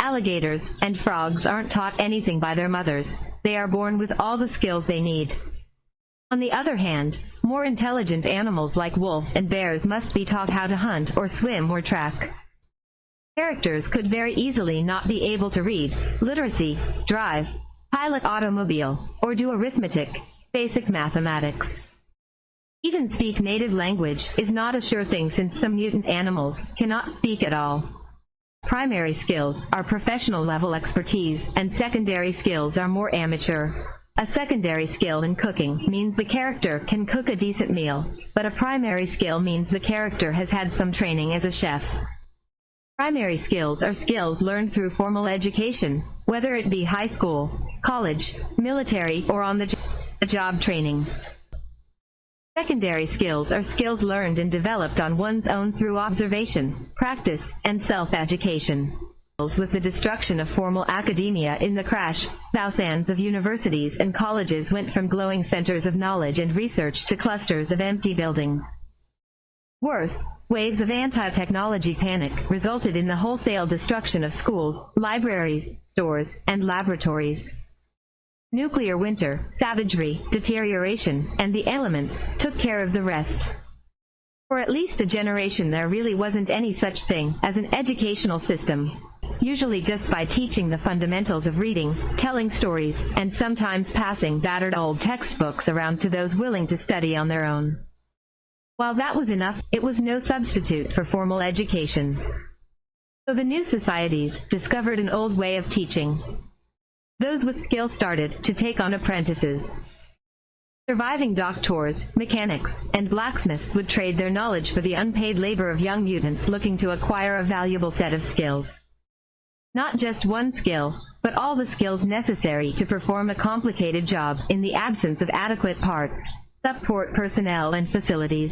Alligators and frogs aren't taught anything by their mothers. They are born with all the skills they need. On the other hand, more intelligent animals like wolves and bears must be taught how to hunt or swim or track. Characters could very easily not be able to read, literacy, drive, pilot automobile, or do arithmetic, basic mathematics. Even speak native language is not a sure thing since some mutant animals cannot speak at all. Primary skills are professional level expertise, and secondary skills are more amateur. A secondary skill in cooking means the character can cook a decent meal, but a primary skill means the character has had some training as a chef. Primary skills are skills learned through formal education, whether it be high school, college, military, or on-the-job training. Secondary skills are skills learned and developed on one's own through observation, practice, and self-education. With the destruction of formal academia in the crash, thousands of universities and colleges went from glowing centers of knowledge and research to clusters of empty buildings. Worse, waves of anti-technology panic resulted in the wholesale destruction of schools, libraries, stores, and laboratories. Nuclear winter, savagery, deterioration, and the elements took care of the rest. For at least a generation there really wasn't any such thing as an educational system, usually just by teaching the fundamentals of reading, telling stories, and sometimes passing battered old textbooks around to those willing to study on their own. While that was enough, it was no substitute for formal education. So the new societies discovered an old way of teaching. Those with skill started to take on apprentices. Surviving doctors, mechanics, and blacksmiths would trade their knowledge for the unpaid labor of young mutants looking to acquire a valuable set of skills. Not just one skill, but all the skills necessary to perform a complicated job in the absence of adequate parts, support personnel, and facilities.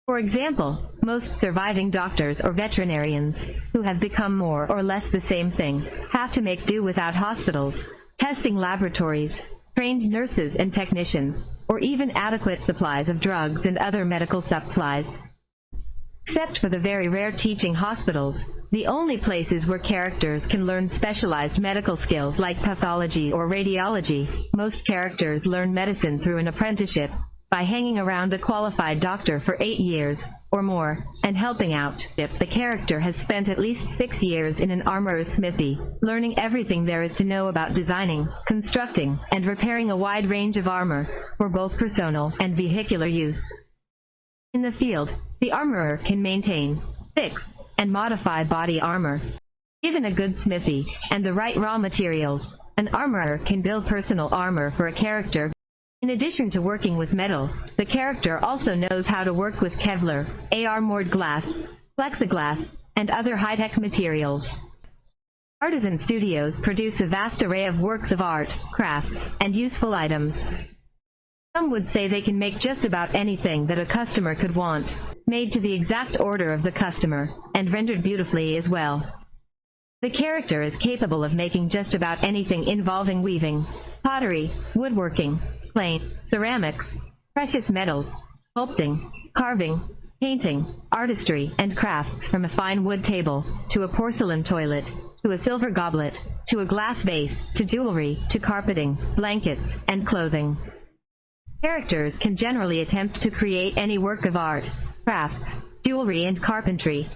For example, most surviving doctors or veterinarians, who have become more or less the same thing, have to make do without hospitals, testing laboratories, trained nurses and technicians, or even adequate supplies of drugs and other medical supplies. Except for the very rare teaching hospitals, the only places where characters can learn specialized medical skills like pathology or radiology, most characters learn medicine through an apprenticeship, by hanging around a qualified doctor for 8 years or more, and helping out. If the character has spent at least 6 years in an armorer's smithy, learning everything there is to know about designing, constructing, and repairing a wide range of armor, for both personal and vehicular use. In the field, the armorer can maintain, fix, and modify body armor. Given a good smithy and the right raw materials, an armorer can build personal armor for a character. In addition to working with metal, the character also knows how to work with Kevlar, armored glass, plexiglass, and other high-tech materials. Artisan studios produce a vast array of works of art, crafts, and useful items. Some would say they can make just about anything that a customer could want, made to the exact order of the customer, and rendered beautifully as well. The character is capable of making just about anything involving weaving, pottery, woodworking, plate, ceramics, precious metals, sculpting, carving, painting, artistry, and crafts, from a fine wood table, to a porcelain toilet, to a silver goblet, to a glass vase, to jewelry, to carpeting, blankets, and clothing. Characters can generally attempt to create any work of art, crafts, jewelry, and carpentry.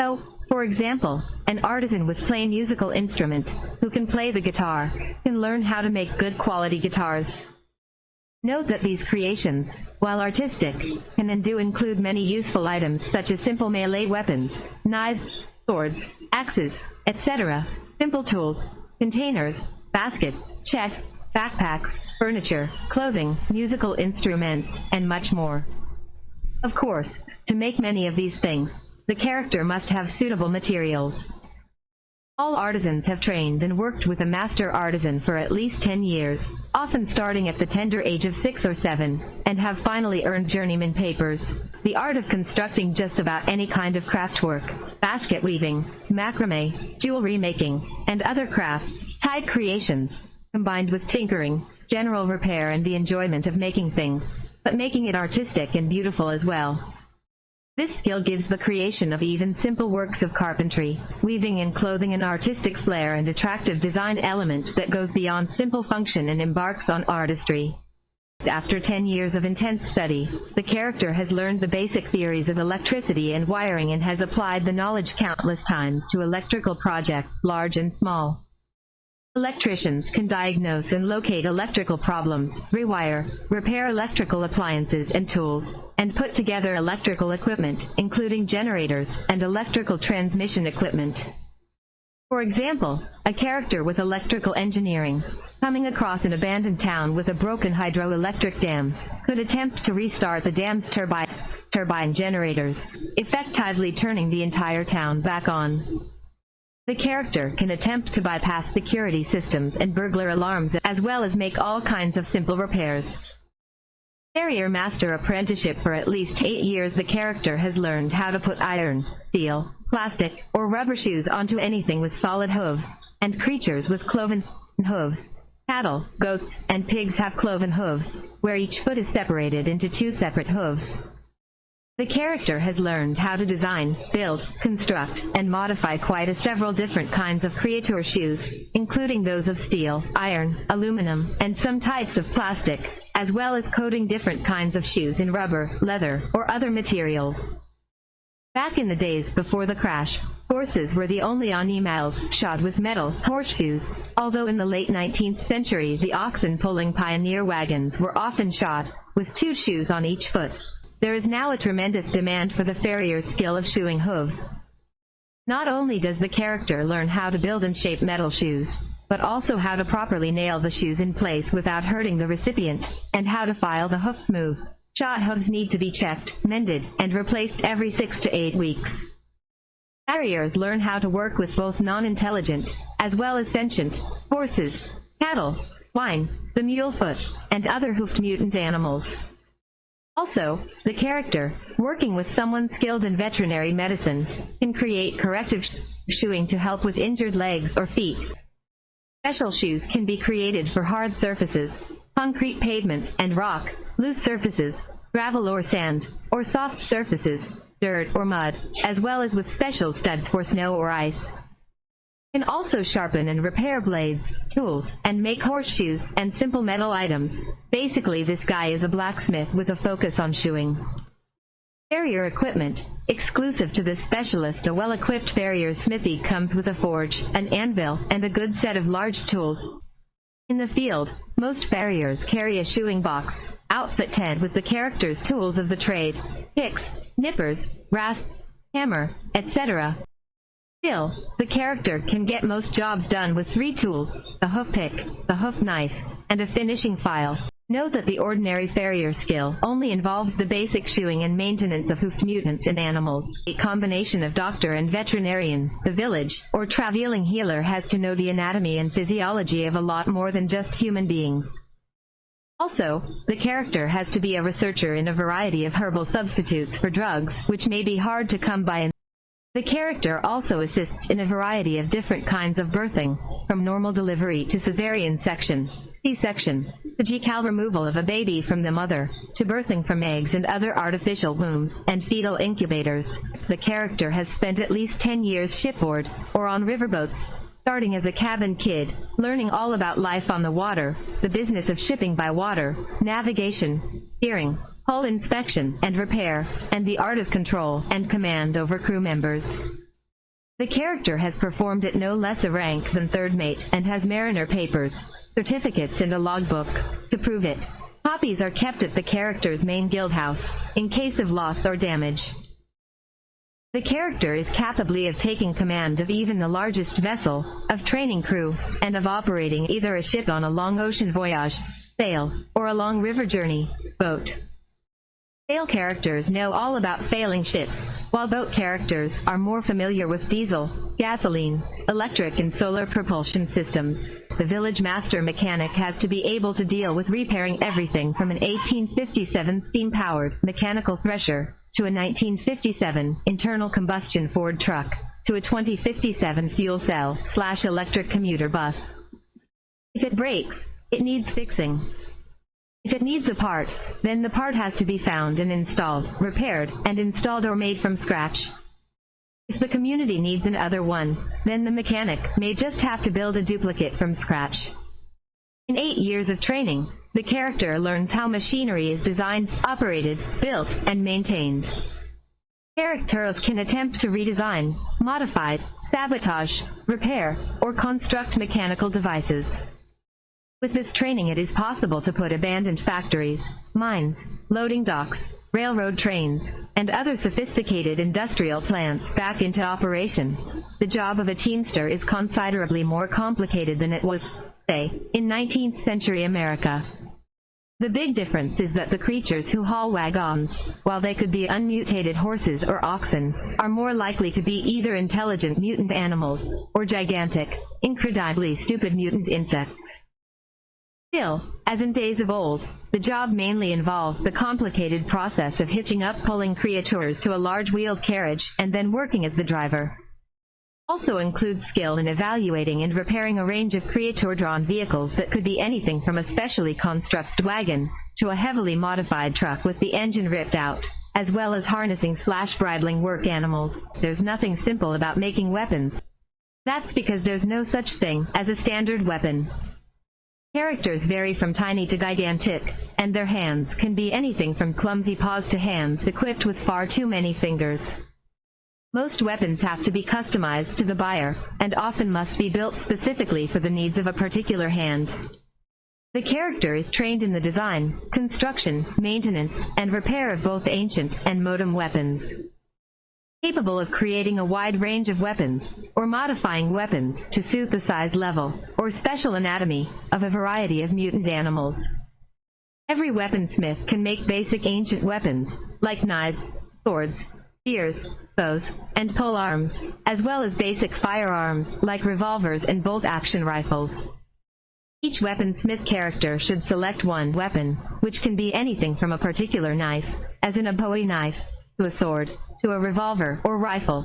So, for example, an artisan with plain musical instrument, who can play the guitar, can learn how to make good quality guitars. Note that these creations, while artistic, can and do include many useful items such as simple melee weapons, knives, swords, axes, etc., simple tools, containers, baskets, chests, backpacks, furniture, clothing, musical instruments, and much more. Of course, to make many of these things, the character must have suitable materials. All artisans have trained and worked with a master artisan for at least 10 years, often starting at the tender age of 6 or 7, and have finally earned journeyman papers. The art of constructing just about any kind of craftwork, basket weaving, macrame, jewelry making, and other crafts, tied creations, combined with tinkering, general repair, and the enjoyment of making things, but making it artistic and beautiful as well. This skill gives the creation of even simple works of carpentry, weaving and clothing an artistic flair and attractive design element that goes beyond simple function and embarks on artistry. After 10 years of intense study, the character has learned the basic theories of electricity and wiring and has applied the knowledge countless times to electrical projects, large and small. Electricians can diagnose and locate electrical problems, rewire, repair electrical appliances and tools, and put together electrical equipment, including generators and electrical transmission equipment. For example, a character with electrical engineering, coming across an abandoned town with a broken hydroelectric dam, could attempt to restart the dam's turbine generators, effectively turning the entire town back on. The character can attempt to bypass security systems and burglar alarms, as well as make all kinds of simple repairs. Farrier Master Apprenticeship. For at least 8 years the character has learned how to put iron, steel, plastic, or rubber shoes onto anything with solid hooves, and creatures with cloven hooves. Cattle, goats, and pigs have cloven hooves, where each foot is separated into 2 separate hooves. The character has learned how to design, build, construct, and modify quite several different kinds of creator shoes, including those of steel, iron, aluminum, and some types of plastic, as well as coating different kinds of shoes in rubber, leather, or other materials. Back in the days before the crash, horses were the only animals shod with metal horseshoes, although in the late 19th century the oxen-pulling pioneer wagons were often shod with 2 shoes on each foot. There is now a tremendous demand for the farrier's skill of shoeing hooves. Not only does the character learn how to build and shape metal shoes, but also how to properly nail the shoes in place without hurting the recipient, and how to file the hoof smooth. Shot hooves need to be checked, mended, and replaced every 6 to 8 weeks. Farriers learn how to work with both non-intelligent, as well as sentient, horses, cattle, swine, the mulefoot, and other hoofed mutant animals. Also, the character, working with someone skilled in veterinary medicine, can create corrective shoeing to help with injured legs or feet. Special shoes can be created for hard surfaces, concrete pavement and rock, loose surfaces, gravel or sand, or soft surfaces, dirt or mud, as well as with special studs for snow or ice. Can also sharpen and repair blades, tools, and make horseshoes and simple metal items. Basically, this guy is a blacksmith with a focus on shoeing. Farrier equipment. Exclusive to this specialist, a well-equipped farrier's smithy comes with a forge, an anvil, and a good set of large tools. In the field, most farriers carry a shoeing box, outfitted with the character's tools of the trade, picks, nippers, rasps, hammer, etc. Still, the character can get most jobs done with 3 tools, the hoof pick, the hoof knife, and a finishing file. Note that the ordinary farrier skill only involves the basic shoeing and maintenance of hoofed mutants and animals. A combination of doctor and veterinarian, the village, or traveling healer has to know the anatomy and physiology of a lot more than just human beings. Also, the character has to be a researcher in a variety of herbal substitutes for drugs, which may be hard to come by. The character also assists in a variety of different kinds of birthing, from normal delivery to cesarean section, C-section, surgical removal of a baby from the mother, to birthing from eggs and other artificial wombs, and fetal incubators. The character has spent at least 10 years shipboard, or on riverboats, starting as a cabin kid, learning all about life on the water, the business of shipping by water, navigation, steering, hull inspection and repair, and the art of control and command over crew members. The character has performed at no less a rank than third mate and has mariner papers, certificates and a logbook to prove it. Copies are kept at the character's main guild house, in case of loss or damage. The character is capable of taking command of even the largest vessel, of training crew, and of operating either a ship on a long ocean voyage, sail, or a long river journey, boat. Sail characters know all about sailing ships, while boat characters are more familiar with diesel, gasoline, electric and solar propulsion systems. The village master mechanic has to be able to deal with repairing everything from an 1857 steam-powered mechanical thresher to a 1957 internal combustion Ford truck to a 2057 fuel cell/electric commuter bus. If it breaks, it needs fixing. If it needs a part, then the part has to be found and installed, repaired, and installed or made from scratch. If the community needs another one, then the mechanic may just have to build a duplicate from scratch. In 8 years of training, the character learns how machinery is designed, operated, built, and maintained. Characters can attempt to redesign, modify, sabotage, repair, or construct mechanical devices. With this training, it is possible to put abandoned factories, mines, loading docks, railroad trains, and other sophisticated industrial plants back into operation. The job of a teamster is considerably more complicated than it was, say, in 19th century America. The big difference is that the creatures who haul wagons, while they could be unmutated horses or oxen, are more likely to be either intelligent mutant animals or gigantic, incredibly stupid mutant insects. Still, as in days of old, the job mainly involves the complicated process of hitching up pulling creatures to a large wheeled carriage and then working as the driver. Also includes skill in evaluating and repairing a range of creature-drawn vehicles that could be anything from a specially constructed wagon to a heavily modified truck with the engine ripped out, as well as harnessing/bridling work animals. There's nothing simple about making weapons. That's because there's no such thing as a standard weapon. Characters vary from tiny to gigantic, and their hands can be anything from clumsy paws to hands equipped with far too many fingers. Most weapons have to be customized to the buyer, and often must be built specifically for the needs of a particular hand. The character is trained in the design, construction, maintenance, and repair of both ancient and modern weapons. Capable of creating a wide range of weapons, or modifying weapons to suit the size level, or special anatomy, of a variety of mutant animals. Every weaponsmith can make basic ancient weapons, like knives, swords, spears, bows, and polearms, as well as basic firearms, like revolvers and bolt-action rifles. Each weaponsmith character should select one weapon, which can be anything from a particular knife, as in a Bowie knife, to a sword, to a revolver or rifle,